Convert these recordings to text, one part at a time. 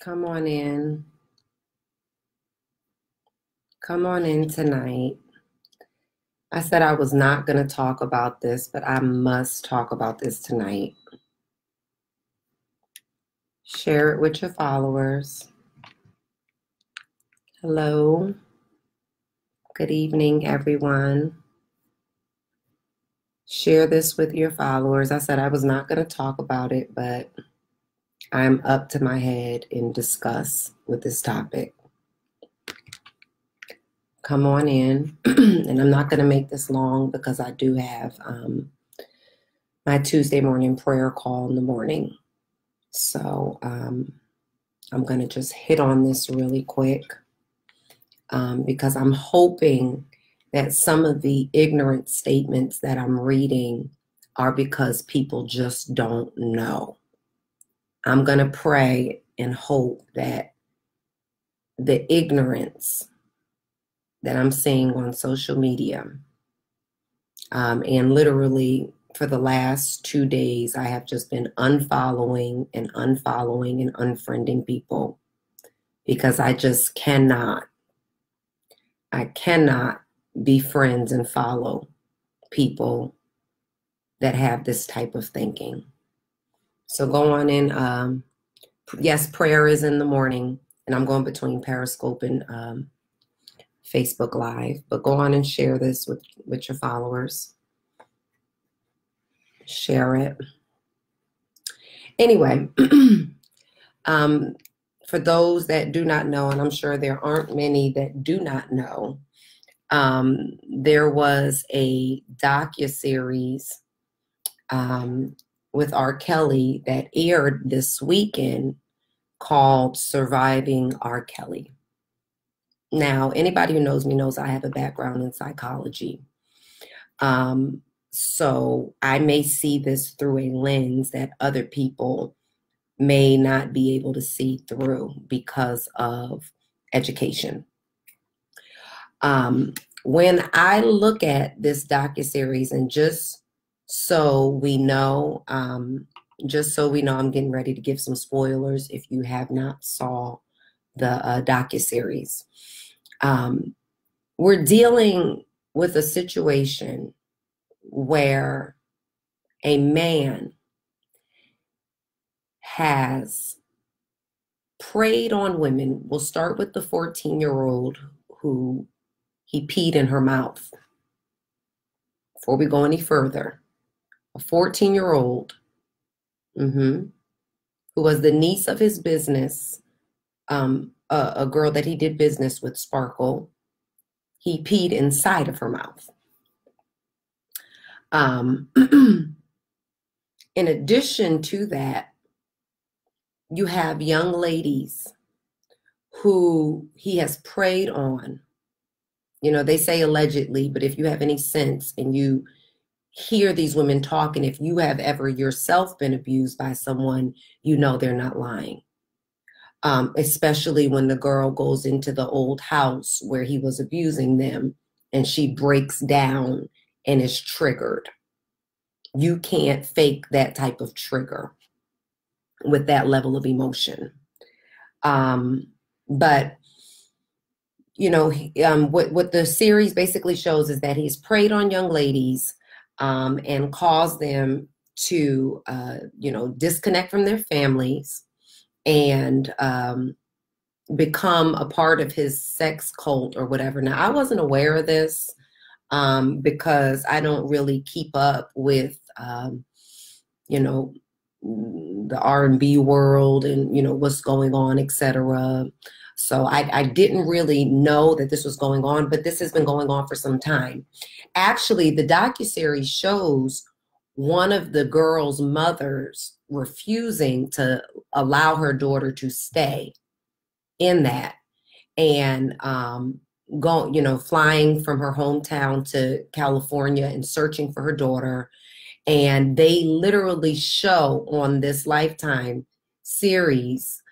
Come on in. Come on in tonight. I said I was not going to talk about this, but I must talk about this tonight. Share it with your followers. Hello. Good evening, everyone. Share this with your followers. I said I was not going to talk about it, but I'm up to my head in disgust with this topic. Come on in. And I'm not going to make this long because I do have my Tuesday morning prayer call in the morning. So I'm going to just hit on this really quick because I'm hoping that some of the ignorant statements that I'm reading are because people just don't know. I'm going to pray and hope that the ignorance that I'm seeing on social media, and literally for the last 2 days, I have just been unfollowing and unfriending people because I just cannot be friends and follow people that have this type of thinking. So go on in. Yes, prayer is in the morning, and I'm going between Periscope and Facebook Live, but go on and share this with your followers. Share it. Anyway, for those that do not know, and I'm sure there aren't many that do not know, there was a docuseries with R. Kelly that aired this weekend called Surviving R. Kelly. Now, anybody who knows me knows I have a background in psychology. So I may see this through a lens that other people may not be able to see through because of education. When I look at this docuseries, and just so we know, I'm getting ready to give some spoilers if you have not saw the docuseries. We're dealing with a situation where a man has preyed on women. We'll start with the 14-year-old who he peed in her mouth. Before we go any further, a 14-year-old who was the niece of his business, a girl that he did business with, Sparkle, he peed inside of her mouth. In addition to that, you have young ladies who he has preyed on. You know, they say allegedly, but if you have any sense and you hear these women talk, and if you have ever yourself been abused by someone, you know they're not lying. Especially when the girl goes into the old house where he was abusing them and she breaks down and is triggered. You can't fake that type of trigger with that level of emotion. But, you know, what the series basically shows is that he's preyed on young ladies and caused them to, disconnect from their families and become a part of his sex cult or whatever. Now, I wasn't aware of this because I don't really keep up with, the R&B world and, what's going on, etc. So I didn't really know that this was going on, but this has been going on for some time. Actually, the docuseries shows one of the girl's mothers refusing to allow her daughter to stay in that, and flying from her hometown to California and searching for her daughter. And they literally show on this Lifetime series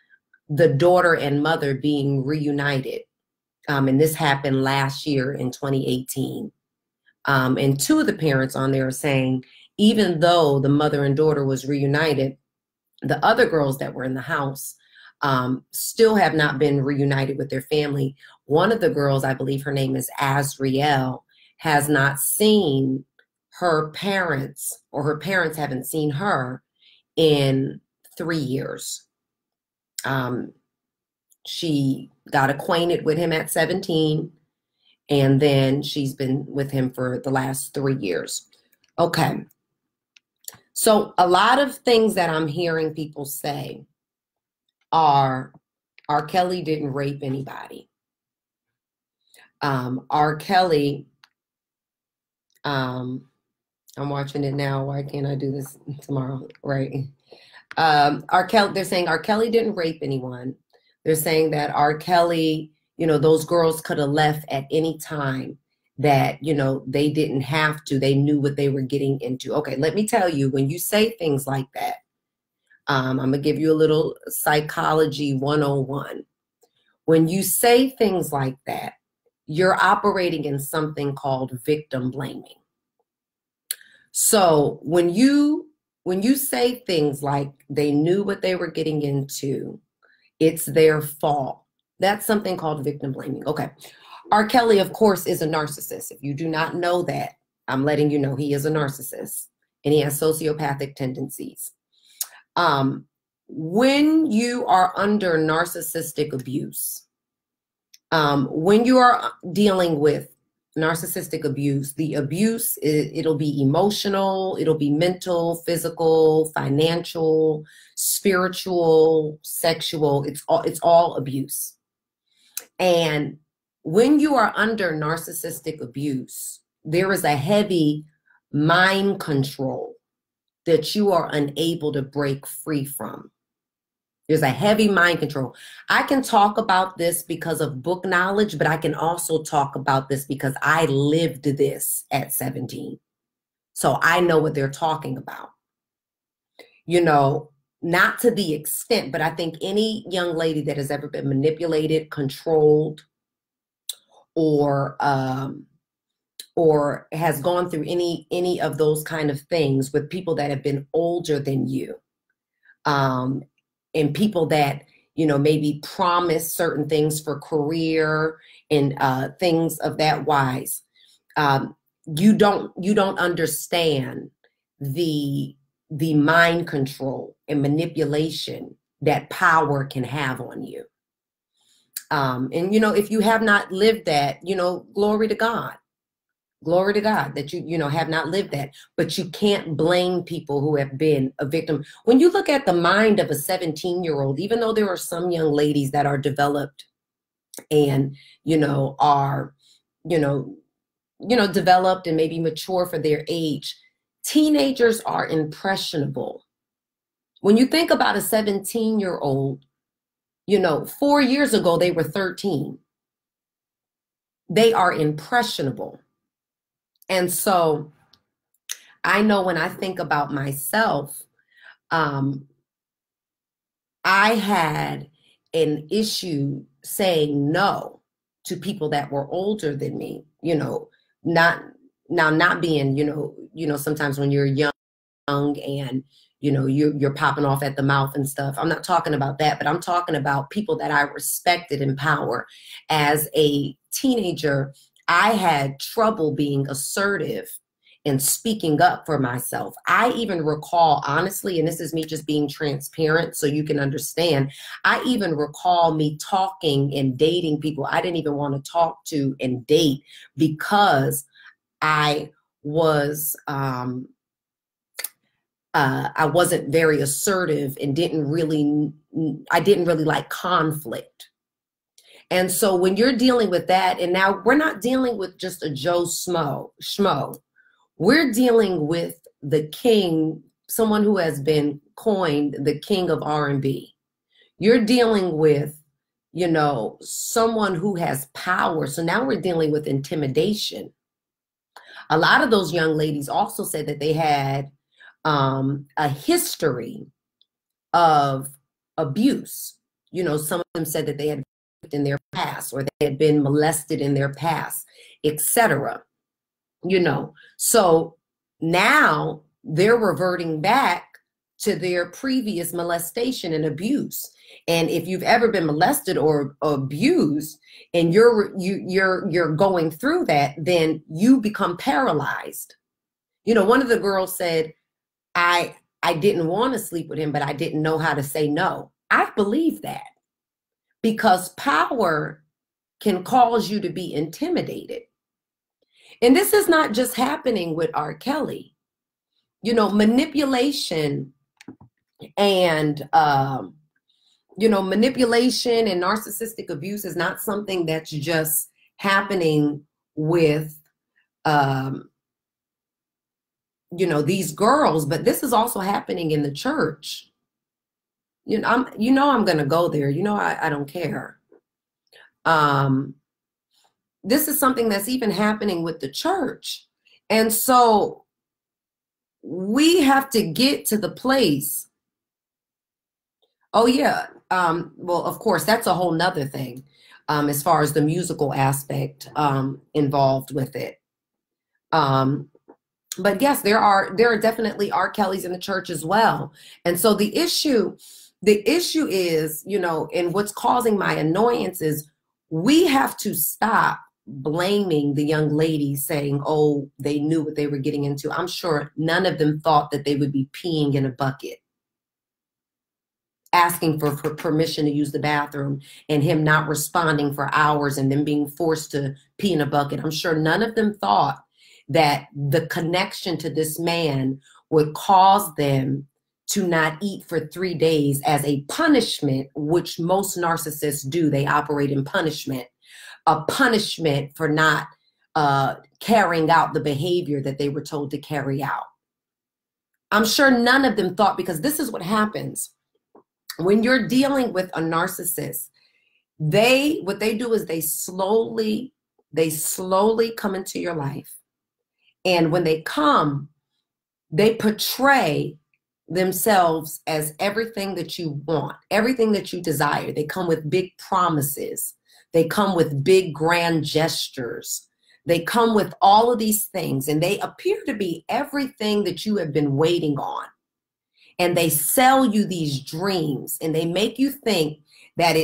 the daughter and mother being reunited. And this happened last year in 2018. And two of the parents on there are saying, even though the mother and daughter was reunited, the other girls that were in the house still have not been reunited with their family. One of the girls, I believe her name is Azriel, has not seen her parents, or her parents haven't seen her in 3 years. She got acquainted with him at 17, and then she's been with him for the last 3 years. Okay. So a lot of things that I'm hearing people say are, R. Kelly didn't rape anybody. R. Kelly, I'm watching it now. Why can't I do this tomorrow? Right. They're saying R. Kelly didn't rape anyone. They're saying that R. Kelly, those girls could have left at any time, that, they didn't have to. They knew what they were getting into. Okay, let me tell you, when you say things like that, I'm going to give you a little psychology 101. When you say things like that, you're operating in something called victim blaming. So when you say things like they knew what they were getting into, it's their fault, that's something called victim blaming. Okay. R. Kelly, of course, is a narcissist. If you do not know that, I'm letting you know he is a narcissist, and he has sociopathic tendencies. When you are under narcissistic abuse, when you are dealing with narcissistic abuse, the abuse, it'll be emotional, it'll be mental, physical, financial, spiritual, sexual. It's all abuse. And when you are under narcissistic abuse, there is a heavy mind control that you are unable to break free from. There's a heavy mind control. I can talk about this because of book knowledge, but I can also talk about this because I lived this at 17. So I know what they're talking about. Not to the extent, but I think any young lady that has ever been manipulated, controlled, or has gone through any of those kind of things with people that have been older than you, and people that, maybe promise certain things for career and things of that wise, you don't understand the mind control and manipulation that power can have on you. And, if you have not lived that, glory to God. Glory to God that you have not lived that. But you can't blame people who have been a victim. When you look at the mind of a 17-year-old, even though there are some young ladies that are developed and, are, developed and maybe mature for their age, teenagers are impressionable. When you think about a 17-year-old, 4 years ago, they were 13. They are impressionable. And so I know when I think about myself, I had an issue saying no to people that were older than me, not being, sometimes when you're young and, you're popping off at the mouth and stuff. I'm not talking about that, but I'm talking about people that I respected in power. As a teenager, I had trouble being assertive and speaking up for myself. I even recall, honestly, and this is me just being transparent so you can understand, I even recall me talking and dating people I didn't even want to talk to and date because I wasn't very assertive and I didn't really like conflict. And so when you're dealing with that, and now we're not dealing with just a Joe Schmo, we're dealing with the king, someone who has been coined the king of R&B. You're dealing with, someone who has power. So now we're dealing with intimidation. A lot of those young ladies also said that they had a history of abuse. Some of them said that they had in their past, or they had been molested in their past, etc. So now they're reverting back to their previous molestation and abuse. And if you've ever been molested or abused and you're going through that, then you become paralyzed. You know, one of the girls said, I didn't want to sleep with him, but I didn't know how to say no. I believe that, because power can cause you to be intimidated. And this is not just happening with R. Kelly. You know, manipulation and manipulation and narcissistic abuse is not something that's just happening with these girls, but this is also happening in the church. I'm going to go there. I don't care. This is something that's even happening with the church. And so we have to get to the place. Oh yeah. Well, of course, that's a whole nother thing, as far as the musical aspect, involved with it. But yes, there are definitely R. Kellys in the church as well. And so the issue is, and what's causing my annoyance is we have to stop blaming the young ladies, saying, oh, they knew what they were getting into. I'm sure none of them thought that they would be peeing in a bucket, asking for permission to use the bathroom, and him not responding for hours and then being forced to pee in a bucket. I'm sure none of them thought that the connection to this man would cause them to not eat for 3 days as a punishment, which most narcissists do. They operate in punishment, a punishment for not carrying out the behavior that they were told to carry out. I'm sure none of them thought, because this is what happens when you're dealing with a narcissist. What they do is they slowly come into your life. And when they come, they portray themselves as everything that you want, everything that you desire. They come with big promises. They come with big grand gestures. They come with all of these things, and they appear to be everything that you have been waiting on. And they sell you these dreams, and they make you think that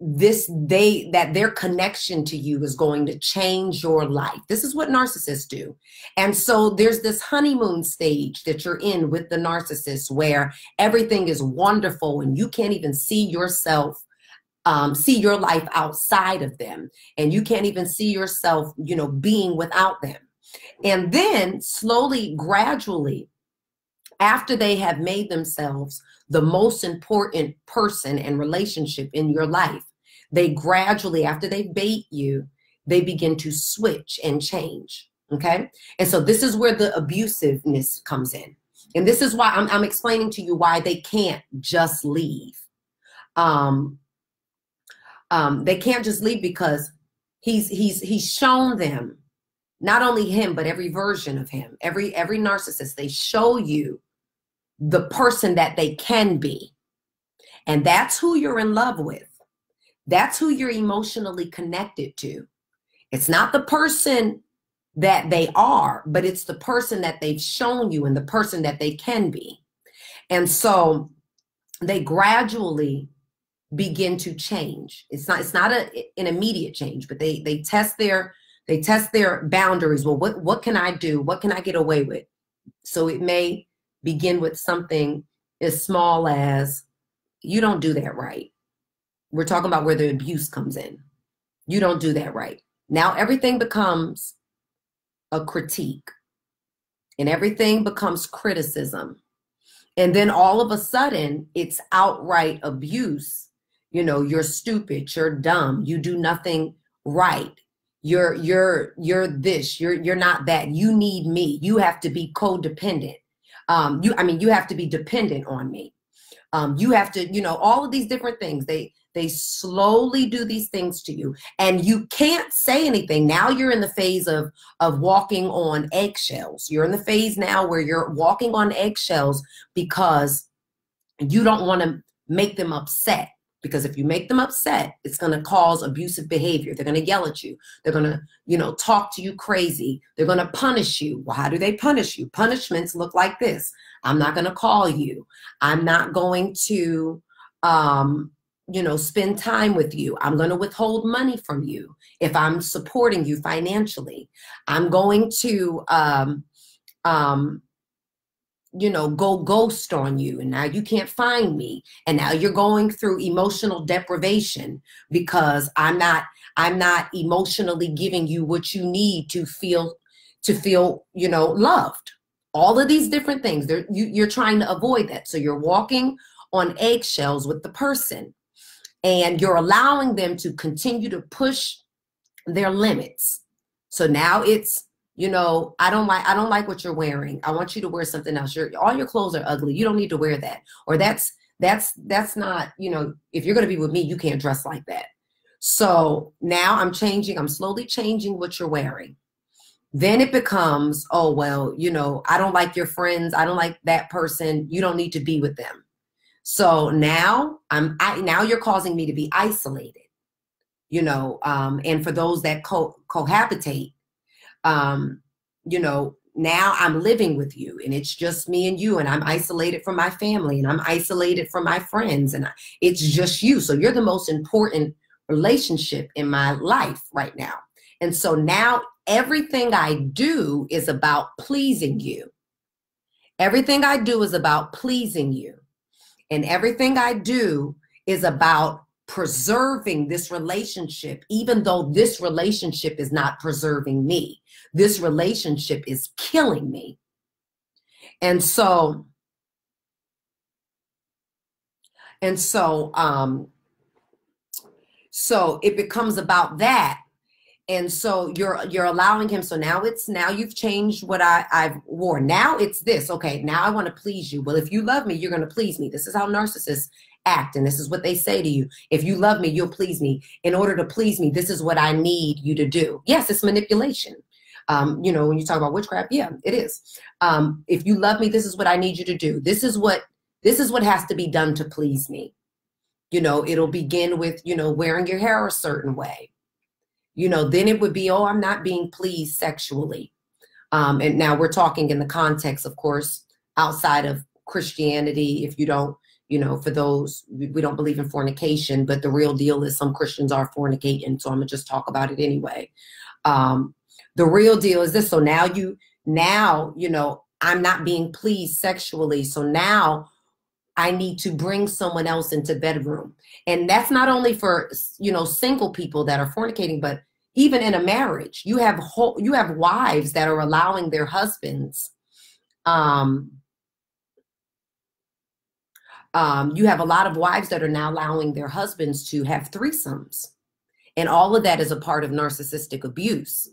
that their connection to you is going to change your life. This is what narcissists do. And so there's this honeymoon stage that you're in with the narcissist, where everything is wonderful and you can't even see yourself, see your life outside of them. And you can't even see yourself, being without them. And then slowly, gradually, after they have made themselves the most important person and relationship in your life, they gradually, after they bait you, they begin to switch and change. Okay. And so this is where the abusiveness comes in. And this is why I'm explaining to you why they can't just leave. They can't just leave, because he's shown them, not only him, but every version of him, every narcissist, they show you the person that they can be. And that's who you're in love with. That's who you're emotionally connected to. It's not the person that they are, but it's the person that they've shown you and the person that they can be. And so they gradually begin to change. It's not an immediate change, but they test their boundaries. Well, what can I do? What can I get away with? So it may begin with something as small as, you don't do that right. We're talking about where the abuse comes in. You don't do that right. Now everything becomes a critique, and everything becomes criticism. And then all of a sudden it's outright abuse. You're stupid, you're dumb, you do nothing right. You're this, you're not that. You need me. You have to be codependent. You have to be dependent on me. You have to, all of these different things. They slowly do these things to you, and you can't say anything. Now you're in the phase of walking on eggshells. You're in the phase now where you're walking on eggshells, because you don't want to make them upset. Because if you make them upset, it's going to cause abusive behavior. They're going to yell at you. They're going to, talk to you crazy. They're going to punish you. Well, how do they punish you? Punishments look like this. I'm not going to call you. I'm not going to spend time with you. I'm going to withhold money from you if I'm supporting you financially. I'm going to, go ghost on you. And now you can't find me. And now you're going through emotional deprivation because I'm not emotionally giving you what you need to feel, loved. All of these different things, you're trying to avoid that. So you're walking on eggshells with the person, and you're allowing them to continue to push their limits. So now it's, I don't like what you're wearing. I want you to wear something else. All your clothes are ugly. You don't need to wear that. Or that's not, if you're going to be with me, you can't dress like that. So now I'm slowly changing what you're wearing. Then it becomes, oh, well, I don't like your friends. I don't like that person. You don't need to be with them. So now now you're causing me to be isolated, and for those that cohabitate, now I'm living with you and it's just me and you, and I'm isolated from my family and I'm isolated from my friends, and it's just you. So you're the most important relationship in my life right now. And so now everything I do is about pleasing you. Everything I do is about pleasing you. And everything I do is about preserving this relationship, even though this relationship is not preserving me. This relationship is killing me. And so it becomes about that. And so you're allowing him. So now you've changed what I've worn. Now it's this. Okay, now I want to please you. Well, if you love me, you're going to please me. This is how narcissists act. And this is what they say to you. If you love me, you'll please me. In order to please me, this is what I need you to do. Yes, it's manipulation. When you talk about witchcraft, yeah, it is. If you love me, this is what I need you to do. This is what has to be done to please me. It'll begin with, wearing your hair a certain way. Then it would be, oh, I'm not being pleased sexually. And now we're talking in the context, of course, outside of Christianity. If you don't, for those, we don't believe in fornication, but the real deal is some Christians are fornicating. So I'm gonna just talk about it anyway. The real deal is this. So now, I'm not being pleased sexually. So now I need to bring someone else into bedroom. And that's not only for, single people that are fornicating, but even in a marriage, you have wives that are allowing their husbands. You have a lot of wives that are now allowing their husbands to have threesomes. And all of that is a part of narcissistic abuse.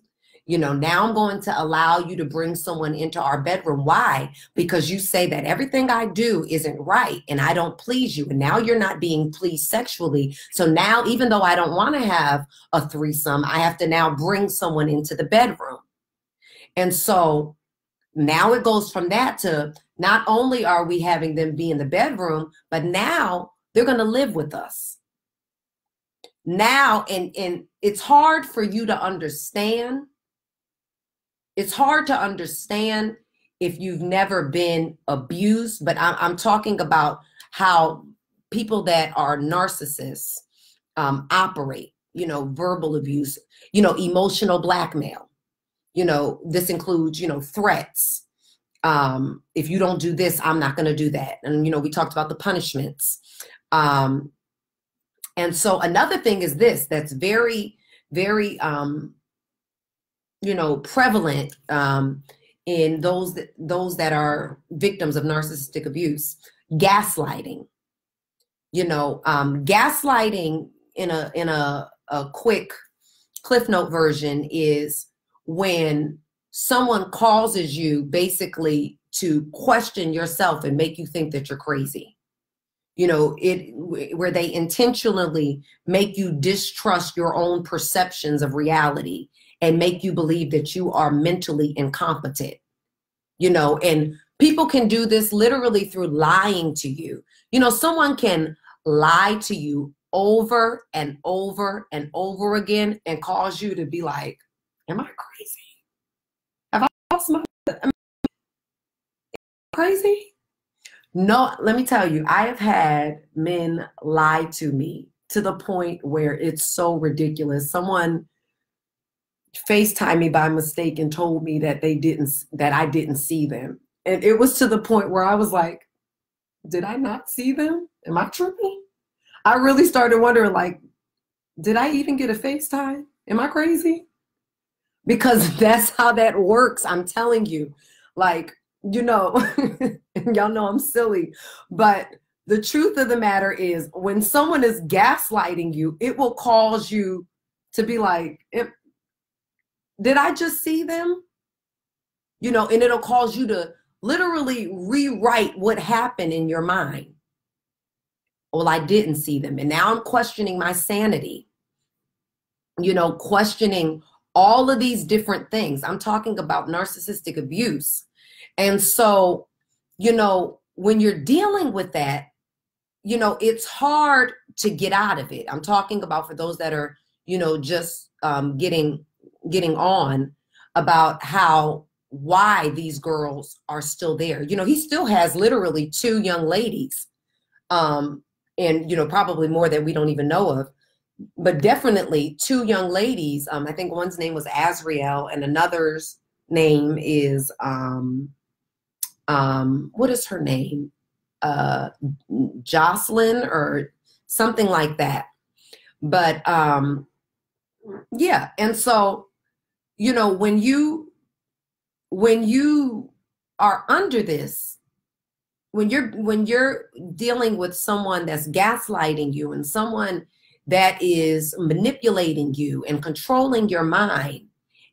Now I'm going to allow you to bring someone into our bedroom. Why? Because you say that everything I do isn't right and I don't please you. And now you're not being pleased sexually. So now, even though I don't want to have a threesome, I have to now bring someone into the bedroom. And so now it goes from that to not only are we having them be in the bedroom, but now they're going to live with us. Now, and it's hard for you to understand. It's hard to understand if you've never been abused, but I'm talking about how people that are narcissists operate, verbal abuse, emotional blackmail. This includes, threats. If you don't do this, I'm not going to do that. And, we talked about the punishments. And so another thing is this, that's very, very, prevalent in those that are victims of narcissistic abuse: gaslighting. Gaslighting in a quick Cliff Note version is when someone causes you basically to question yourself and make you think that you're crazy. Where they intentionally make you distrust your own perceptions of reality and make you believe that you are mentally incompetent, and people can do this literally through lying to you. Someone can lie to you over and over and over again and cause you to be like, am I crazy? Have I lost my, am I crazy? No, let me tell you, I have had men lie to me to the point where it's so ridiculous. Someone FaceTimed me by mistake and told me that I didn't see them. And it was to the point where I was like, did I not see them? Am I tripping? I really started wondering, like, did I even get a FaceTime? Am I crazy? Because that's how that works. I'm telling you, like, you know, y'all know I'm silly, but the truth of the matter is when someone is gaslighting you, it will cause you to be like, did I just see them? You know, and it'll cause you to literally rewrite what happened in your mind. Well, I didn't see them. And now I'm questioning my sanity, you know, questioning all of these different things. I'm talking about narcissistic abuse. And so, you know, when you're dealing with that, you know, it's hard to get out of it. I'm talking about for those that are, you know, just getting on about why these girls are still there. You know, he still has literally 2 young ladies, and, you know, probably more that we don't even know of, but definitely 2 young ladies. I think one's name was Azriel and another's name is, what is her name? Jocelyn or something like that. But yeah. And so, you know, when you are under this, when you're dealing with someone that's gaslighting you and someone that is manipulating you and controlling your mind,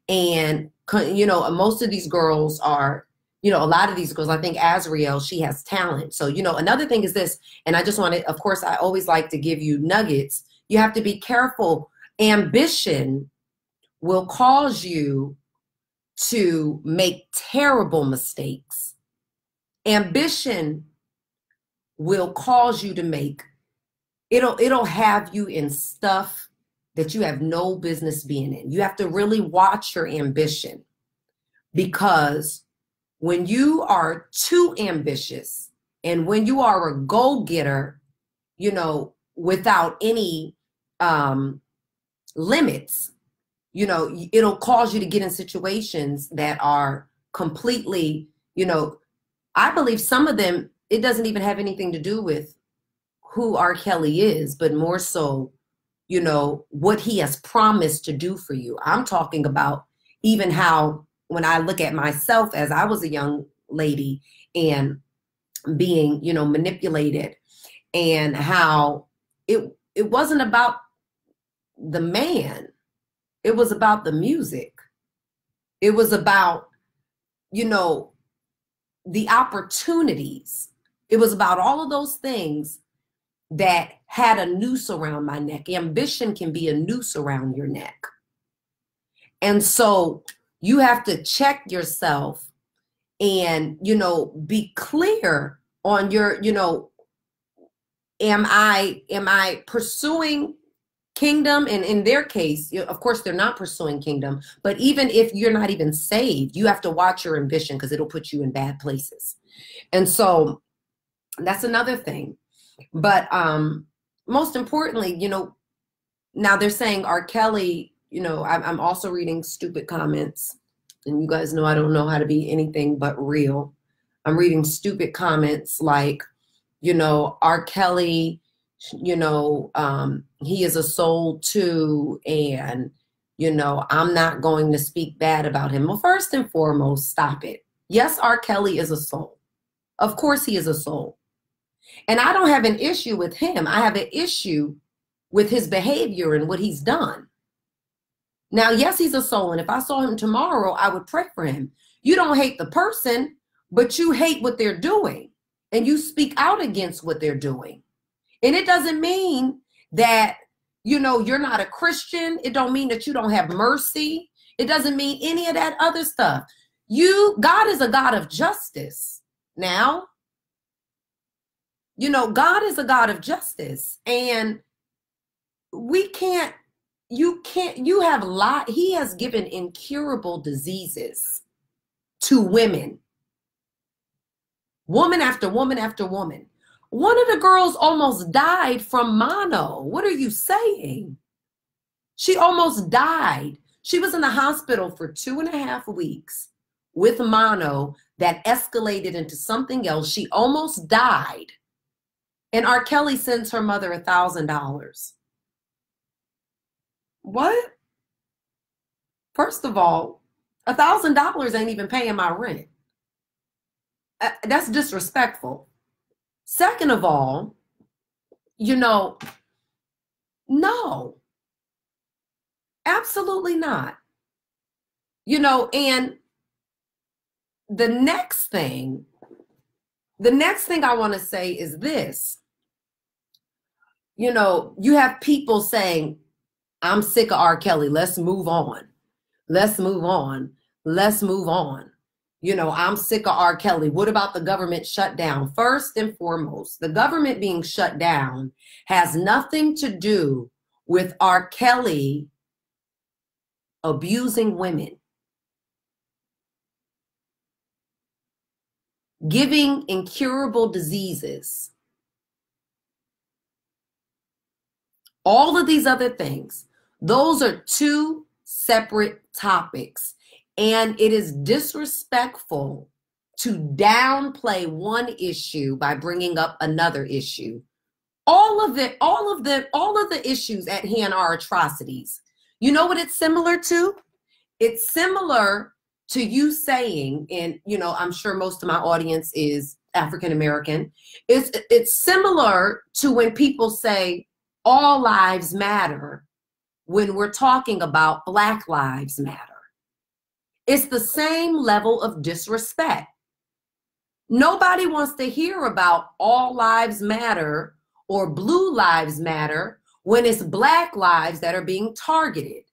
and you know, most of these girls are, you know, a lot of these girls, I think Azriel, she has talent. So, you know, another thing is this, and I just want to, of course, I always like to give you nuggets. You have to be careful. Ambition will cause you to make terrible mistakes. Ambition will cause you to make, it'll have you in stuff that you have no business being in. You have to really watch your ambition, because when you are too ambitious and when you are a go-getter, you know, without any limits, you know, it'll cause you to get in situations that are completely, you know, I believe some of them, it doesn't even have anything to do with who R. Kelly is, but more so, you know, what he has promised to do for you. I'm talking about even how, when I look at myself as I was a young lady and being, you know, manipulated, and how it wasn't about the man. It was about the music. It was about, you know, the opportunities. It was about all of those things that had a noose around my neck. Ambition can be a noose around your neck. And so you have to check yourself and, you know, be clear on your, you know, am I pursuing kingdom? And in their case, of course, they're not pursuing kingdom. But even if you're not even saved, you have to watch your ambition, because it'll put you in bad places. And so that's another thing. But most importantly, you know, now they're saying R. Kelly, you know, I'm also reading stupid comments. And you guys know I don't know how to be anything but real. I'm reading stupid comments like, you know, R. Kelly, you know, he is a soul too. And, you know, I'm not going to speak bad about him. Well, first and foremost, stop it. Yes, R. Kelly is a soul. Of course he is a soul. And I don't have an issue with him. I have an issue with his behavior and what he's done. Now, yes, he's a soul. And if I saw him tomorrow, I would pray for him. You don't hate the person, but you hate what they're doing. And you speak out against what they're doing. And it doesn't mean that, you know, you're not a Christian. It don't mean that you don't have mercy. It doesn't mean any of that other stuff. God is a God of justice. Now, you know, God is a God of justice. And he has given incurable diseases to women. Woman after woman after woman. One of the girls almost died from mono. What are you saying? She almost died. She was in the hospital for 2.5 weeks with mono that escalated into something else. She almost died. And R. Kelly sends her mother $1,000. What? First of all, $1,000 ain't even paying my rent. That's disrespectful. Second of all, no, absolutely not. And the next thing I want to say is this. You have people saying, I'm sick of R. Kelly. Let's move on. Let's move on. Let's move on. I'm sick of R. Kelly. What about the government shutdown? First and foremost, the government being shut down has nothing to do with R. Kelly abusing women, giving incurable diseases, all of these other things. Those are two separate topics. And it is disrespectful to downplay one issue by bringing up another issue. All of the issues at hand are atrocities. You know what it's similar to? It's similar to you saying, and I'm sure most of my audience is African American. It's similar to when people say all lives matter when we're talking about Black Lives Matter. It's the same level of disrespect. Nobody wants to hear about all lives matter or blue lives matter when it's Black lives that are being targeted.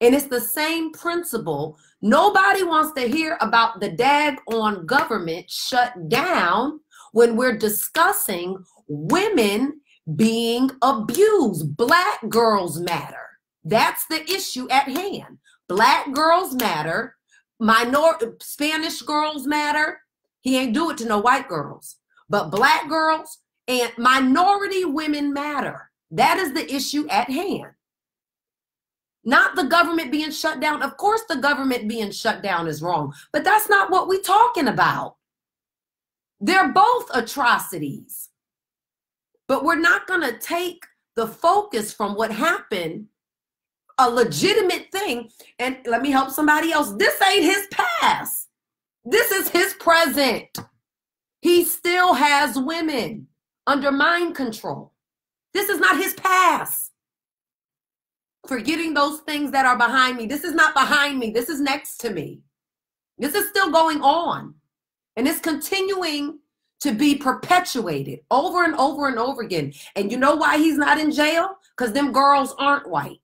And it's the same principle. Nobody wants to hear about the daggone government shut down when we're discussing women being abused. Black girls matter. That's the issue at hand. Black girls matter. Spanish girls matter. He ain't do it to no white girls. But Black girls and minority women matter. That is the issue at hand. Not the government being shut down. Of course, the government being shut down is wrong. But that's not what we're talking about. They're both atrocities. But we're not going to take the focus from what happened, a legitimate thing, and let me help somebody else. This ain't his past. This is his present. He still has women under mind control. This is not his past. Forgetting those things that are behind me. This is not behind me. This is next to me. This is still going on. And it's continuing to be perpetuated over and over and over again. And you know why he's not in jail? Because them girls aren't white.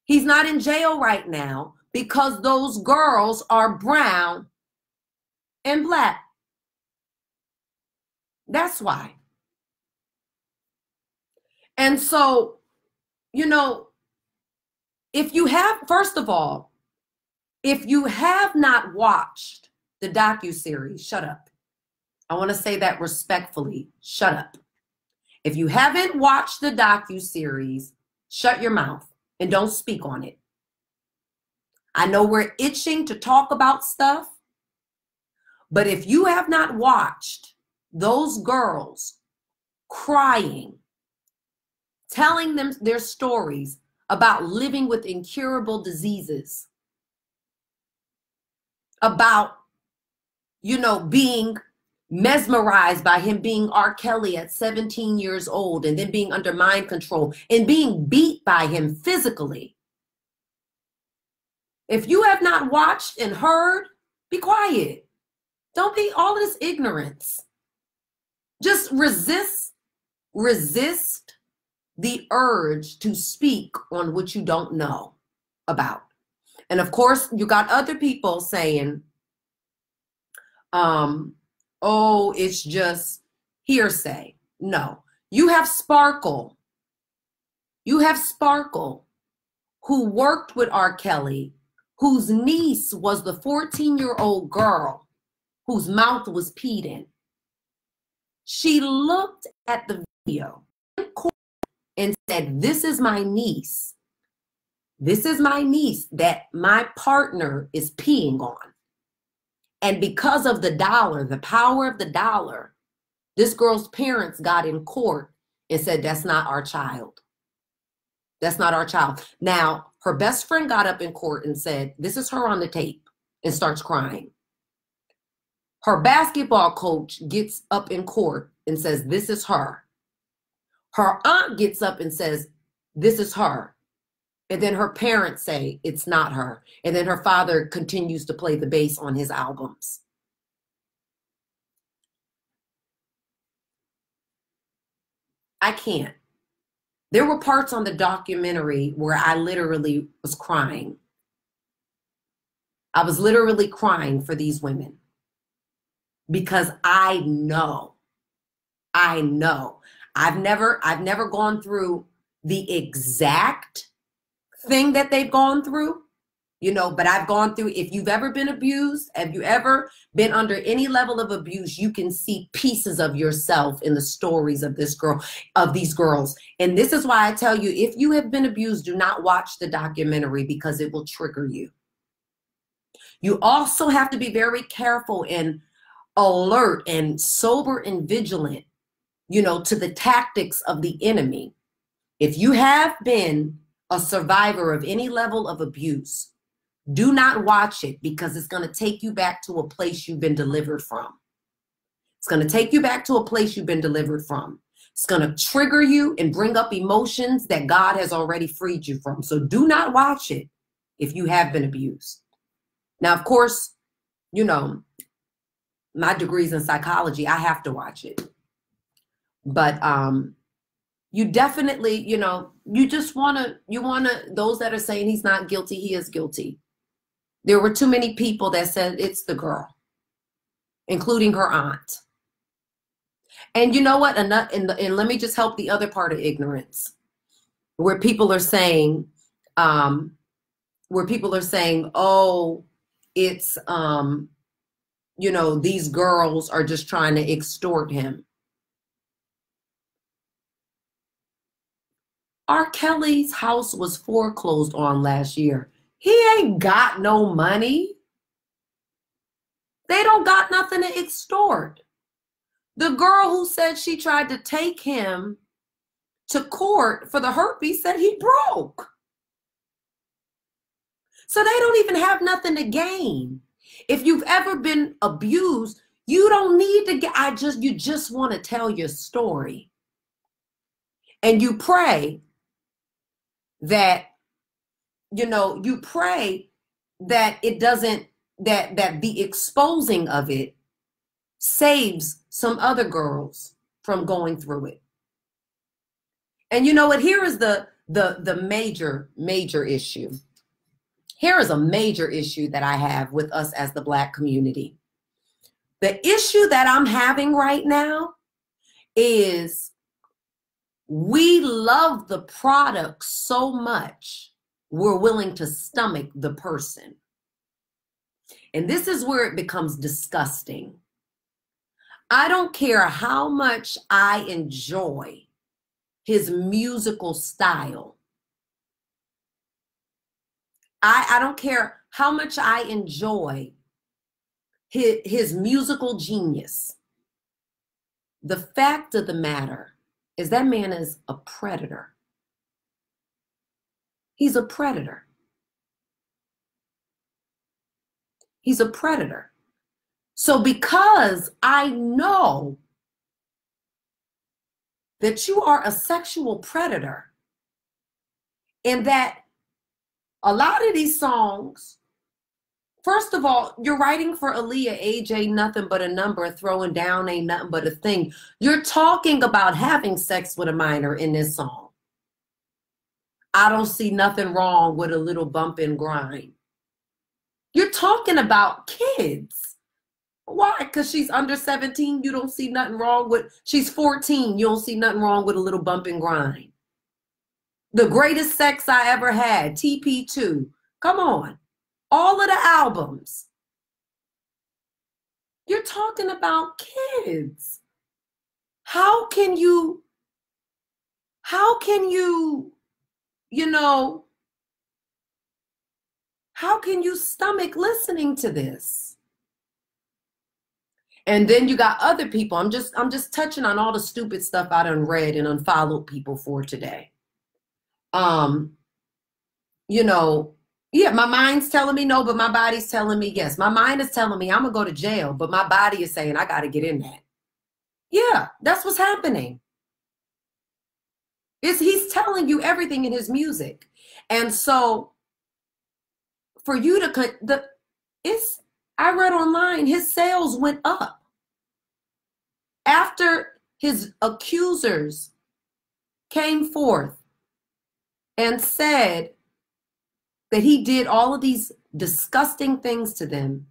He's not in jail right now because those girls are brown and Black. That's why. And so, if you have, first of all, if you have not watched the docuseries, shut up. I want to say that respectfully, shut up. If you haven't watched the docuseries, shut your mouth and don't speak on it. I know we're itching to talk about stuff, but if you have not watched those girls crying, telling them their stories about living with incurable diseases, about, being mesmerized by him being R. Kelly at 17 years old and then being under mind control and being beat by him physically. If you have not watched and heard, be quiet. Don't be all of this ignorance. Just resist the urge to speak on what you don't know about. And of course, you got other people saying, oh, it's just hearsay. No, you have Sparkle. You have Sparkle, who worked with R. Kelly, whose niece was the 14-year-old girl whose mouth was peed in. She looked at the video and said, this is my niece. This is my niece that my partner is peeing on. And because of the dollar, the power of the dollar, this girl's parents got in court and said, that's not our child. That's not our child. Now, her best friend got up in court and said, this is her on the tape, and starts crying. Her basketball coach gets up in court and says, this is her. Her aunt gets up and says, this is her. And then her parents say, it's not her. And then her father continues to play the bass on his albums. I can't. There were parts on the documentary where I literally was crying. I was literally crying for these women because I know. I've never gone through the exact thing that they've gone through, you know, but I've gone through, if you've ever been abused, have you ever been under any level of abuse, you can see pieces of yourself in the stories of this girl, of these girls. And this is why I tell you, if you have been abused, do not watch the documentary because it will trigger you. You also have to be very careful and alert and sober and vigilant, you know, to the tactics of the enemy. If you have been a survivor of any level of abuse, do not watch it because it's going to take you back to a place you've been delivered from. It's going to take you back to a place you've been delivered from. It's going to trigger you and bring up emotions that God has already freed you from. So do not watch it if you have been abused. Now, of course, you know, my degree's in psychology. I have to watch it. But you definitely, you know, you want to, those that are saying he's not guilty, he is guilty. There were too many people that said it's the girl, including her aunt. And you know what? And let me just help the other part of ignorance, where people are saying, oh, it's, you know, these girls are just trying to extort him. R. Kelly's house was foreclosed on last year. He ain't got no money. They don't got nothing to extort. The girl who said she tried to take him to court for the herpes said he broke. So they don't even have nothing to gain. If you've ever been abused, you don't need to get, you just want to tell your story. And you pray that, you know, you pray that it doesn't, that the exposing of it saves some other girls from going through it. And you know what? Here is the major issue. Here is a major issue that I have with us as the Black community. The issue that I'm having right now is we love the product so much, we're willing to stomach the person. And this is where it becomes disgusting. I don't care how much I enjoy his musical style. I don't care how much I enjoy his musical genius. The fact of the matter is that man is a predator. He's a predator. He's a predator. So because I know that you are a sexual predator and that a lot of these songs, first of all, you're writing for Aaliyah, age ain't nothing but a number, throwing down ain't nothing but a thing. You're talking about having sex with a minor in this song. I don't see nothing wrong with a little bump and grind. You're talking about kids. Why? Because she's under 17, you don't see nothing wrong with, she's 14, you don't see nothing wrong with a little bump and grind. The Greatest Sex I Ever Had, TP2. Come on. All of the albums. You're talking about kids. How can you, you know, how can you stomach listening to this? And then you got other people. I'm just touching on all the stupid stuff I done read and unfollowed people for today. You know, yeah, my mind's telling me no, but my body's telling me yes. My mind is telling me I'm gonna go to jail, but my body is saying I gotta get in that. Yeah, that's what's happening. He's telling you everything in his music. And so for you to I read online his sales went up after his accusers came forth and said that he did all of these disgusting things to them.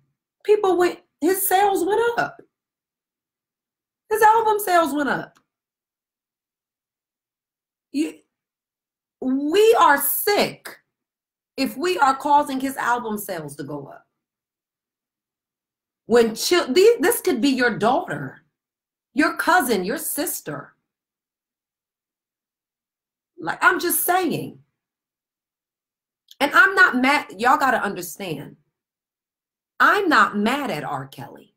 His sales went up. His album sales went up. We are sick if we are causing his album sales to go up. This could be your daughter, your cousin, your sister. Like, I'm just saying. And I'm not mad. Y'all got to understand. I'm not mad at R. Kelly.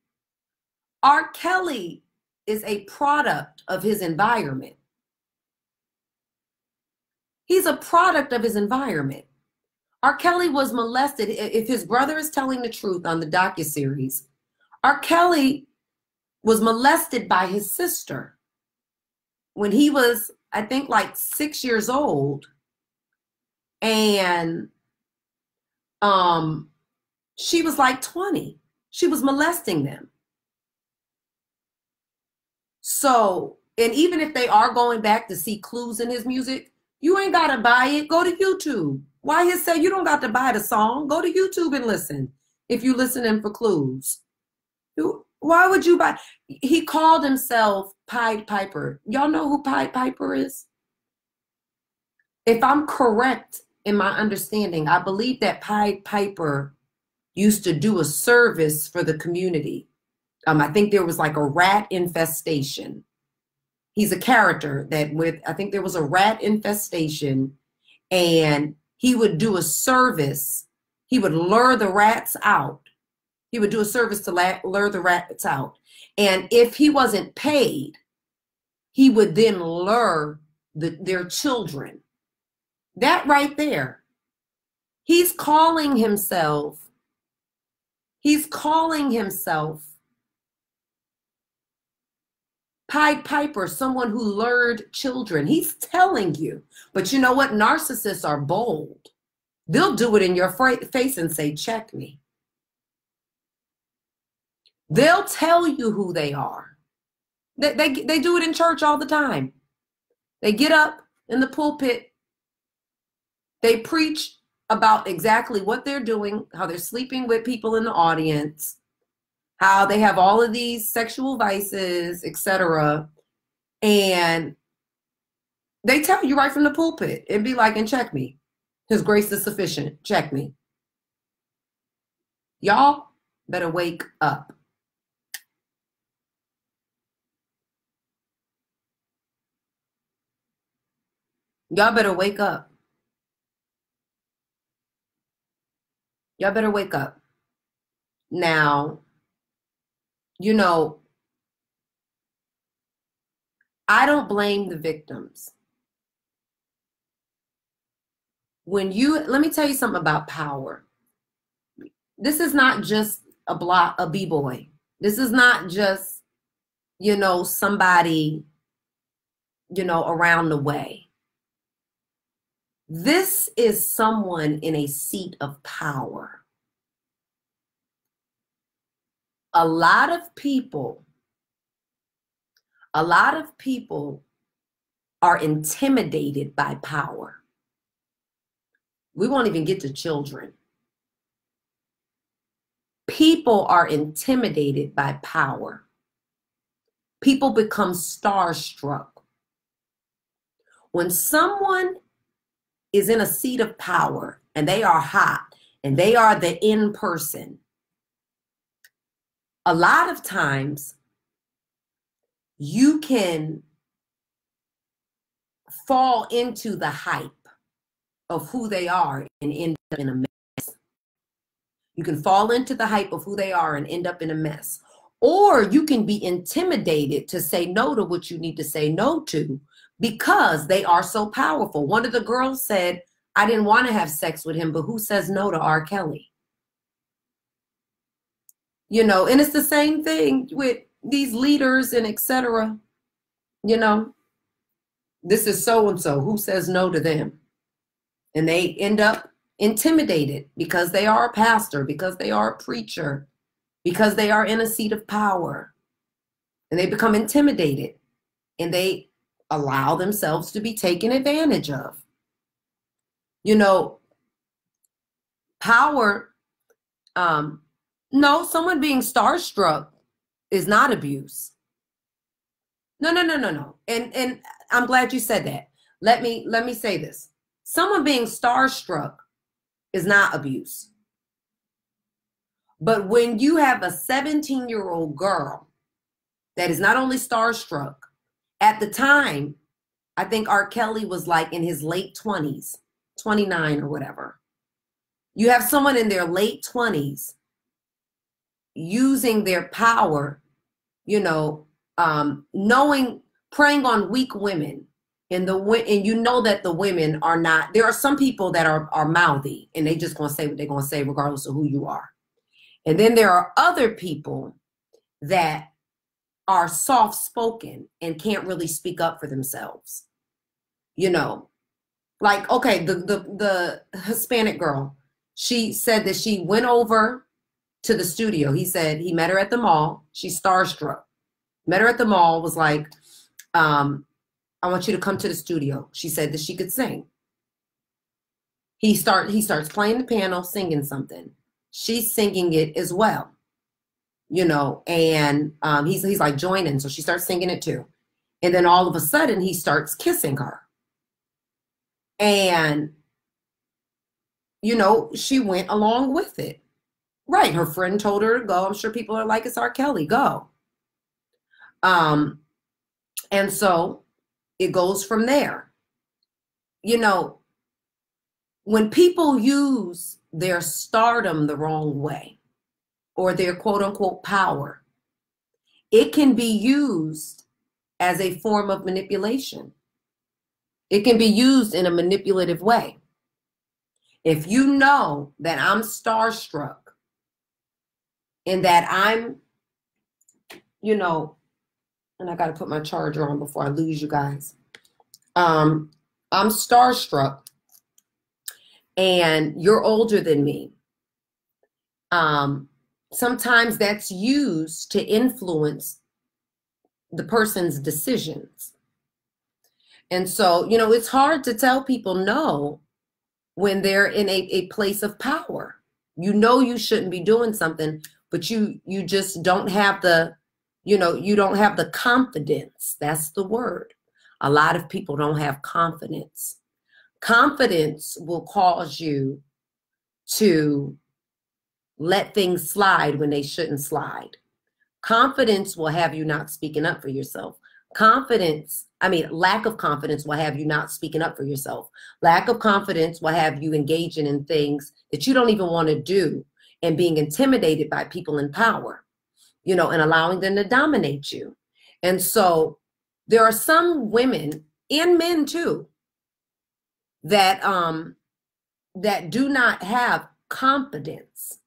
R. Kelly is a product of his environment. He's a product of his environment. R. Kelly was molested. If his brother is telling the truth on the docuseries, R. Kelly was molested by his sister when he was, I think, like 6 years old. And she was like 20. She was molesting them. So, and even if they are going back to see clues in his music, you ain't got to buy it. Go to YouTube. Why he say you don't got to buy the song? Go to YouTube and listen if you listening for clues. Why would you buy? He called himself Pied Piper. Y'all know who Pied Piper is? If I'm correct in my understanding, I believe that Pied Piper used to do a service for the community. I think there was like a rat infestation. He's a character I think there was a rat infestation, and he would do a service. He would lure the rats out. He would do a service to lure the rats out. And if he wasn't paid, he would then lure their children. That right there. He's calling himself Pied Piper, someone who lured children. He's telling you. But you know what? Narcissists are bold. They'll do it in your face and say, check me. They'll tell you who they are. They do it in church all the time. They get up in the pulpit. They preach about exactly what they're doing, how they're sleeping with people in the audience, how they have all of these sexual vices, etc. And they tell you right from the pulpit. It'd be like, and check me. His grace is sufficient. Check me. Y'all better wake up. Y'all better wake up. Y'all better wake up. Now, you know, I don't blame the victims. Let me tell you something about power. This is not just a b-boy. This is not just, somebody, around the way. This is someone in a seat of power. A lot of people are intimidated by power. We won't even get to children. People are intimidated by power. People become starstruck. When someone is in a seat of power and they are hot and they are the in person, a lot of times you can fall into the hype of who they are and end up in a mess. You can fall into the hype of who they are and end up in a mess. Or you can be intimidated to say no to what you need to say no to because they are so powerful. One of the girls said, I didn't want to have sex with him, but who says no to R. Kelly? You know, and it's the same thing with these leaders and etc. You know, this is so-and-so, who says no to them? And they end up intimidated because they are a pastor, because they are a preacher, because they are in a seat of power. And they become intimidated and they allow themselves to be taken advantage of. You know, power, no, someone being starstruck is not abuse. No. And I'm glad you said that. Let me say this. Someone being starstruck is not abuse. But when you have a 17-year-old girl that is not only starstruck, at the time, I think R. Kelly was like in his late 20s, 29 or whatever. You have someone in their late 20s using their power, you know, preying on weak women. And you know that the women are not, there are some people that are mouthy and they just gonna say what they're gonna say regardless of who you are. And then there are other people that are soft-spoken and can't really speak up for themselves. You know, like, okay, the Hispanic girl, she said that she went over to the studio. He said he met her at the mall. She's starstruck. Met her at the mall, was like, I want you to come to the studio. She said that she could sing. He starts playing the piano, singing something. She's singing it as well, you know, and he's like joining. So she starts singing it too. And then all of a sudden he starts kissing her. And, you know, she went along with it. Right. Her friend told her to go. I'm sure people are like, it's R. Kelly, go. And so it goes from there. You know, when people use their stardom the wrong way or their quote unquote power, it can be used as a form of manipulation. It can be used in a manipulative way. If you know that I'm starstruck and that I'm, you know, and I got to put my charger on before I lose you guys. I'm starstruck and you're older than me. Sometimes that's used to influence the person's decisions. And so, you know, it's hard to tell people no when they're in a place of power. You know you shouldn't be doing something, but you just don't have the, you know, you don't have the confidence. That's the word. A lot of people don't have confidence. Confidence will cause you to let things slide when they shouldn't slide. Confidence will have you not speaking up for yourself. Lack of confidence will have you not speaking up for yourself. Lack of confidence will have you engaging in things that you don't even want to do and being intimidated by people in power, you know, and allowing them to dominate you. And so there are some women and men too that do not have confidence.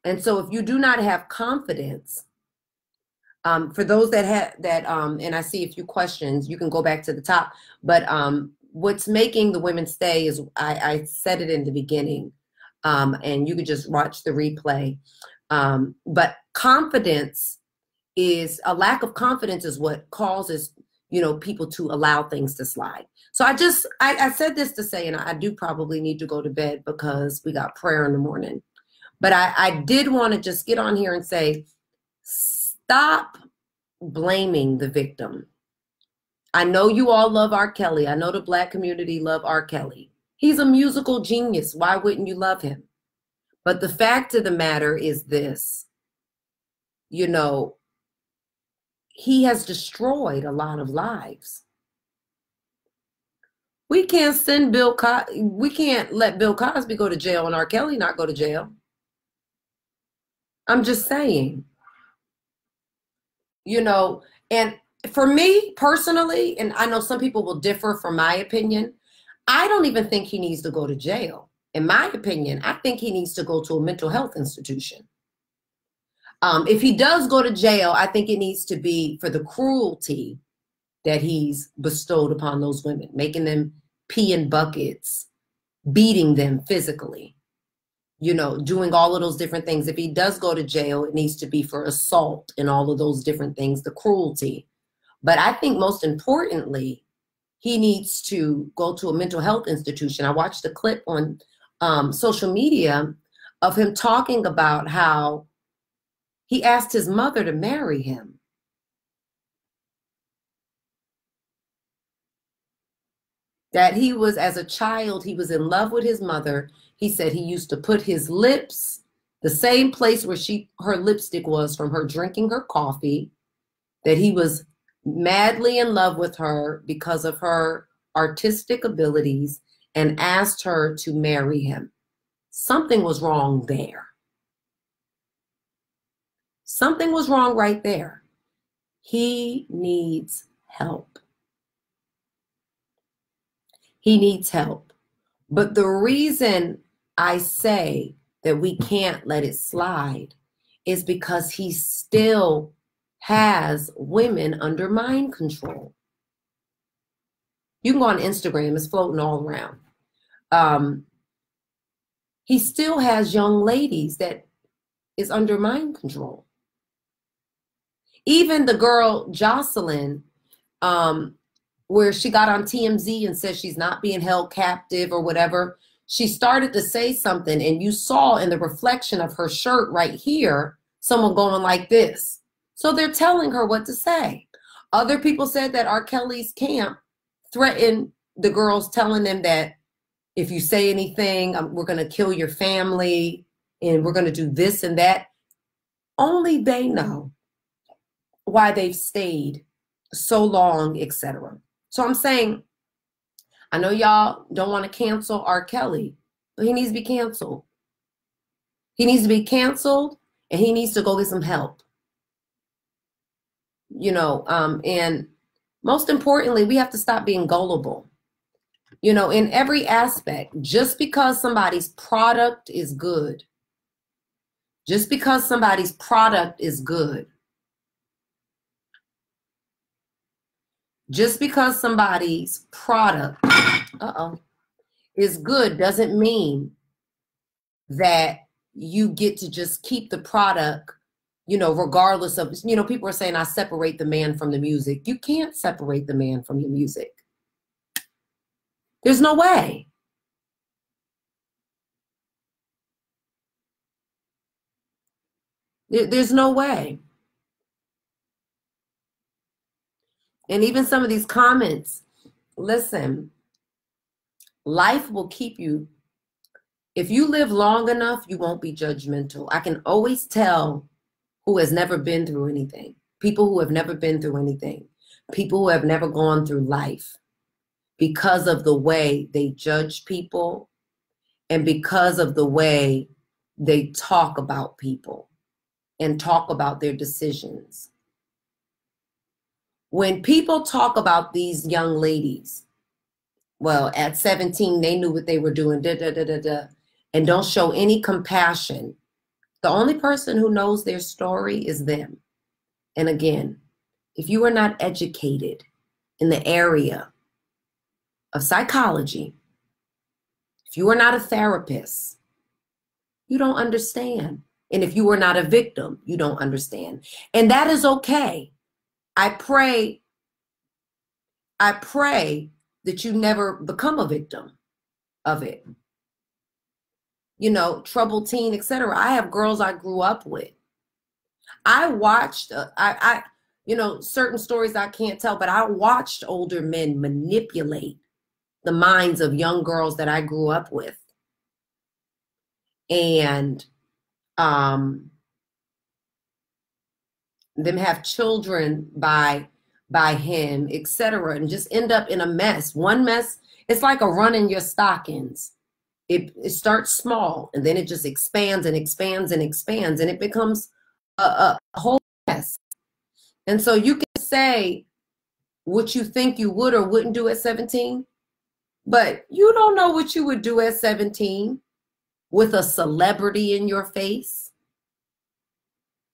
And so if you do not have confidence, for those that have that, and I see a few questions, you can go back to the top, but what's making the women stay is, I said it in the beginning, and you could just watch the replay. But confidence is, a lack of confidence is what causes, you know, people to allow things to slide. So I said this to say, and I do probably need to go to bed because we got prayer in the morning. But I did want to just get on here and say, stop blaming the victim. I know you all love R. Kelly. I know the Black community love R. Kelly. He's a musical genius. Why wouldn't you love him? But the fact of the matter is this, you know, he has destroyed a lot of lives. We can't send we can't let Bill Cosby go to jail and R. Kelly not go to jail. I'm just saying, you know, and for me personally, and I know some people will differ from my opinion, I don't even think he needs to go to jail. In my opinion, I think he needs to go to a mental health institution. If he does go to jail, I think it needs to be for the cruelty that he's bestowed upon those women, making them pee in buckets, beating them physically, you know, doing all of those different things. If he does go to jail, it needs to be for assault and all of those different things, the cruelty. But I think most importantly, he needs to go to a mental health institution. I watched a clip on social media of him talking about how he asked his mother to marry him. That he was, as a child, he was in love with his mother. He said he used to put his lips the same place where her lipstick was from her drinking her coffee, that he was madly in love with her because of her artistic abilities and asked her to marry him. Something was wrong there. Something was wrong right there. He needs help. He needs help. But the reason I say that we can't let it slide is because he still has women under mind control. You can go on Instagram, it's floating all around. He still has young ladies that is under mind control. Even the girl Jocelyn, where she got on TMZ and said she's not being held captive or whatever, she started to say something, and you saw in the reflection of her shirt right here, someone going like this. So they're telling her what to say. Other people said that R. Kelly's camp threatened the girls, telling them that if you say anything, we're going to kill your family and we're going to do this and that. Only they know why they've stayed so long, etc. So I'm saying, I know y'all don't want to cancel R. Kelly, but he needs to be canceled. He needs to be canceled, and he needs to go get some help. You know, and most importantly, we have to stop being gullible. You know, in every aspect, just because somebody's product is good, just because somebody's product is good, just because somebody's product is good doesn't mean that you get to just keep the product, you know, regardless of, you know, people are saying I separate the man from the music. You can't separate the man from the music. There's no way. There's no way. And even some of these comments, listen, life will keep you. If you live long enough, you won't be judgmental. I can always tell who has never been through anything. People who have never been through anything. People who have never gone through life, because of the way they judge people and because of the way they talk about people and talk about their decisions. When people talk about these young ladies, well, at 17, they knew what they were doing, and don't show any compassion. The only person who knows their story is them. And again, if you are not educated in the area of psychology, if you are not a therapist, you don't understand. And if you are not a victim, you don't understand. And that is okay. I pray that you never become a victim of it. You know, troubled teen, etc. I have girls I grew up with. I watched, you know, certain stories I can't tell, but I watched older men manipulate the minds of young girls that I grew up with. And them have children by him, etc., and just end up in a mess. One mess, it's like a run in your stockings. It starts small and then it just expands and expands and expands, and it becomes a whole mess. And so you can say what you think you would or wouldn't do at 17, but you don't know what you would do at 17 with a celebrity in your face,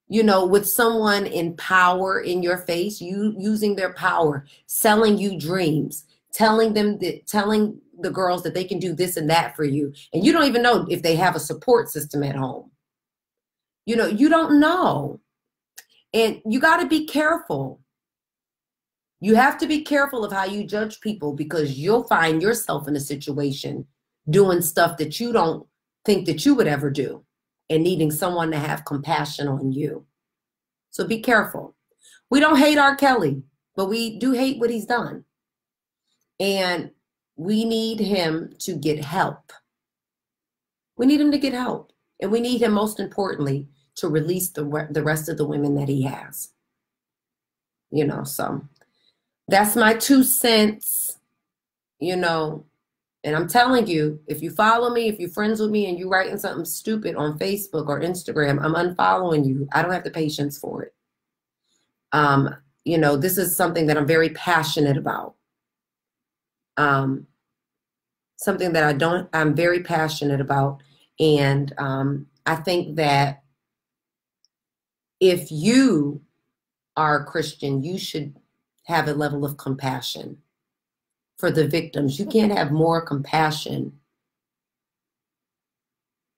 with someone in power in your face, you using their power, selling you dreams, telling the girls that they can do this and that for you. And you don't even know if they have a support system at home. You don't know. And you got to be careful. You have to be careful of how you judge people, because you'll find yourself in a situation doing stuff that you don't think that you would ever do, and needing someone to have compassion on you. So be careful. We don't hate R. Kelly, but we do hate what he's done. And we need him to get help. We need him to get help. And we need him, most importantly, to release the rest of the women that he has. So that's my 2 cents, And I'm telling you, if you follow me, if you're friends with me and you're writing something stupid on Facebook or Instagram, I'm unfollowing you. I don't have the patience for it. This is something that I'm very passionate about. Something that I'm very passionate about. And I think that if you are a Christian, you should have a level of compassion for the victims. You can't have more compassion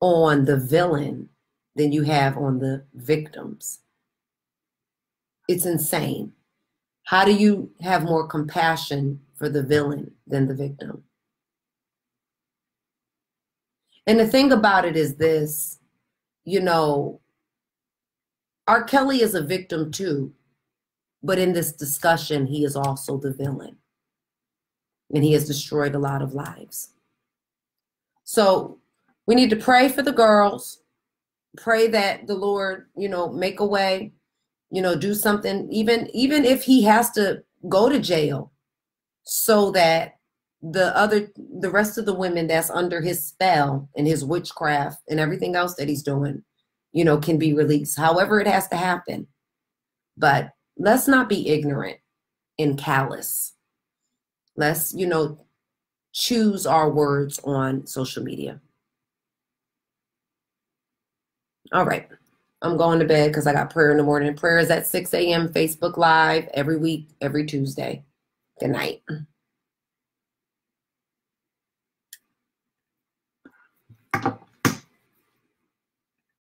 on the villain than you have on the victims. It's insane. How do you have more compassion for the villain than the victim? And the thing about it is this, R. Kelly is a victim too, but in this discussion, he is also the villain. And he has destroyed a lot of lives. So we need to pray for the girls, pray that the Lord, make a way, do something, even if he has to go to jail, so that the rest of the women that's under his spell and his witchcraft and everything else that he's doing, can be released. However it has to happen. But let's not be ignorant and callous. Let's, choose our words on social media. All right. I'm going to bed because I got prayer in the morning. Prayer is at 6 a.m. Facebook Live every week, every Tuesday. Good night.